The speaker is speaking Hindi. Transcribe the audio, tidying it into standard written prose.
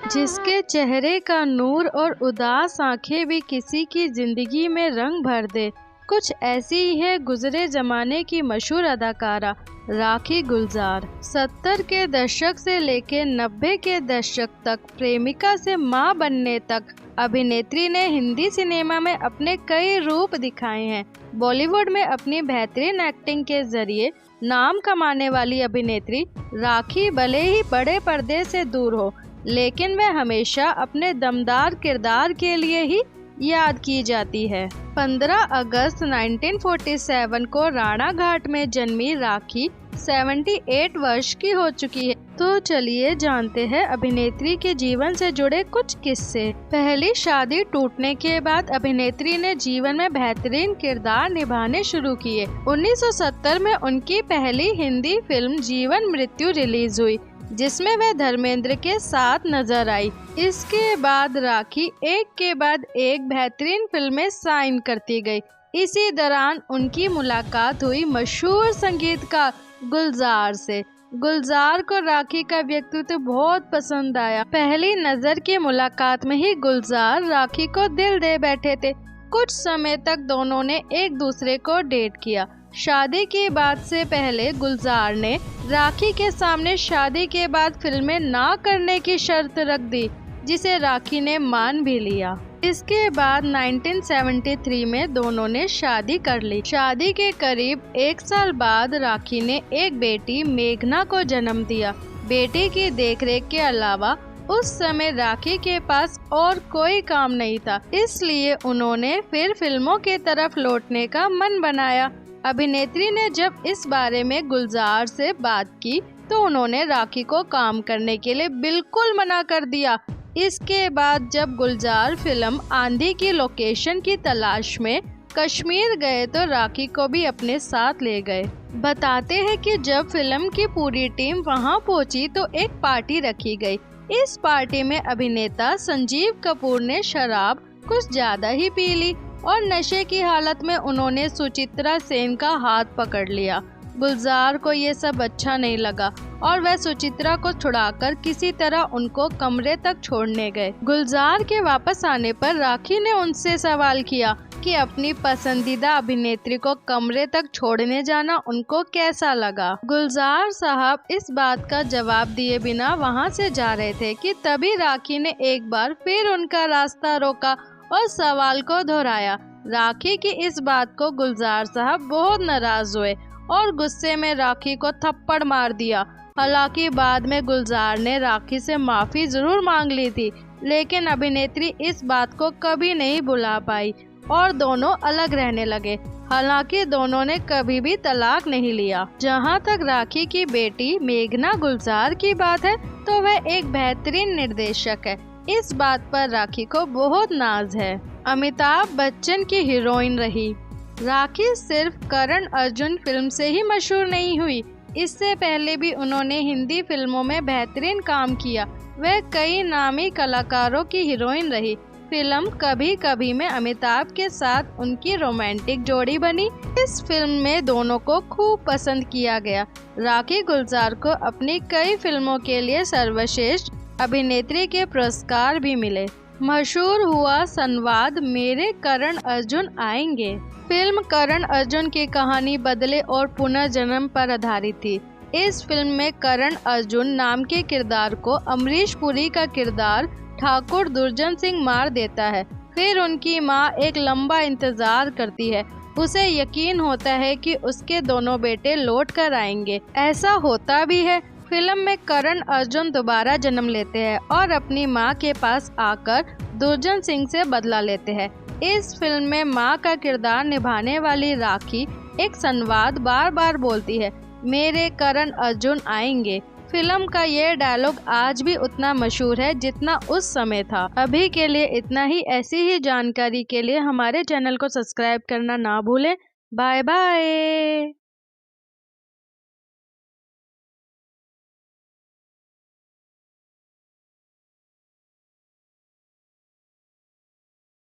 जिसके चेहरे का नूर और उदास आंखें भी किसी की जिंदगी में रंग भर दे। कुछ ऐसी ही है गुजरे जमाने की मशहूर अदाकारा राखी गुलजार। 70 के दशक से लेकर 90 के दशक तक प्रेमिका से मां बनने तक अभिनेत्री ने हिंदी सिनेमा में अपने कई रूप दिखाए हैं। बॉलीवुड में अपनी बेहतरीन एक्टिंग के जरिए नाम कमाने वाली अभिनेत्री राखी भले ही बड़े पर्दे से दूर हो, लेकिन वह हमेशा अपने दमदार किरदार के लिए ही याद की जाती है। 15 अगस्त 1947 को राणा घाट में जन्मी राखी 78 वर्ष की हो चुकी है। तो चलिए जानते हैं अभिनेत्री के जीवन से जुड़े कुछ किस्से। पहली शादी टूटने के बाद अभिनेत्री ने जीवन में बेहतरीन किरदार निभाने शुरू किए। 1970 में उनकी पहली हिंदी फिल्म जीवन मृत्यु रिलीज हुई, जिसमें वह धर्मेंद्र के साथ नजर आई। इसके बाद राखी एक के बाद एक बेहतरीन फिल्में साइन करती गई। इसी दौरान उनकी मुलाकात हुई मशहूर संगीतकार गुलजार से। गुलजार को राखी का व्यक्तित्व बहुत पसंद आया। पहली नजर की मुलाकात में ही गुलजार राखी को दिल दे बैठे थे। कुछ समय तक दोनों ने एक दूसरे को डेट किया। शादी की बात से पहले गुलजार ने राखी के सामने शादी के बाद फिल्में ना करने की शर्त रख दी, जिसे राखी ने मान भी लिया। इसके बाद 1973 में दोनों ने शादी कर ली। शादी के करीब 1 साल बाद राखी ने एक बेटी मेघना को जन्म दिया। बेटी की देखरेख के अलावा उस समय राखी के पास और कोई काम नहीं था, इसलिए उन्होंने फिर फिल्मों की तरफ लौटने का मन बनाया। अभिनेत्री ने जब इस बारे में गुलजार से बात की तो उन्होंने राखी को काम करने के लिए बिल्कुल मना कर दिया। इसके बाद जब गुलजार फिल्म आंधी की लोकेशन की तलाश में कश्मीर गए तो राखी को भी अपने साथ ले गए। बताते हैं कि जब फिल्म की पूरी टीम वहां पहुंची तो एक पार्टी रखी गई। इस पार्टी में अभिनेता संजीव कपूर ने शराब कुछ ज्यादा ही पी ली और नशे की हालत में उन्होंने सुचित्रा सेन का हाथ पकड़ लिया। गुलजार को ये सब अच्छा नहीं लगा और वह सुचित्रा को छुड़ाकर किसी तरह उनको कमरे तक छोड़ने गए। गुलजार के वापस आने पर राखी ने उनसे सवाल किया कि अपनी पसंदीदा अभिनेत्री को कमरे तक छोड़ने जाना उनको कैसा लगा। गुलजार साहब इस बात का जवाब दिए बिना वहां से जा रहे थे कि तभी राखी ने एक बार फिर उनका रास्ता रोका और सवाल को दोहराया। राखी की इस बात को गुलजार साहब बहुत नाराज हुए और गुस्से में राखी को थप्पड़ मार दिया। हालांकि बाद में गुलजार ने राखी से माफी जरूर मांग ली थी, लेकिन अभिनेत्री इस बात को कभी नहीं भुला पाई और दोनों अलग रहने लगे। हालांकि दोनों ने कभी भी तलाक नहीं लिया। जहां तक राखी की बेटी मेघना गुलजार की बात है तो वह एक बेहतरीन निर्देशक है। इस बात पर राखी को बहुत नाज है। अमिताभ बच्चन की हीरोइन रही। राखी सिर्फ करण अर्जुन फिल्म से ही मशहूर नहीं हुई, इससे पहले भी उन्होंने हिंदी फिल्मों में बेहतरीन काम किया। वह कई नामी कलाकारों की हीरोइन रही। फिल्म कभी कभी में अमिताभ के साथ उनकी रोमांटिक जोड़ी बनी। इस फिल्म में दोनों को खूब पसंद किया गया। राखी गुलजार को अपनी कई फिल्मों के लिए सर्वश्रेष्ठ अभिनेत्री के पुरस्कार भी मिले। मशहूर हुआ संवाद मेरे करण अर्जुन आएंगे। फिल्म करण अर्जुन की कहानी बदले और पुनर्जन्म पर आधारित थी। इस फिल्म में करण अर्जुन नाम के किरदार को अमरीश पुरी का किरदार ठाकुर दुर्जन सिंह मार देता है। फिर उनकी मां एक लंबा इंतजार करती है। उसे यकीन होता है कि उसके दोनों बेटे लौट कर आएंगे। ऐसा होता भी है। फिल्म में करण अर्जुन दोबारा जन्म लेते हैं और अपनी मां के पास आकर दुर्जन सिंह से बदला लेते हैं। इस फिल्म में मां का किरदार निभाने वाली राखी एक संवाद बार बार बोलती है, मेरे करण अर्जुन आएंगे। फिल्म का ये डायलॉग आज भी उतना मशहूर है जितना उस समय था। अभी के लिए इतना ही। ऐसी ही जानकारी के लिए हमारे चैनल को सब्सक्राइब करना ना भूलें। Bye bye.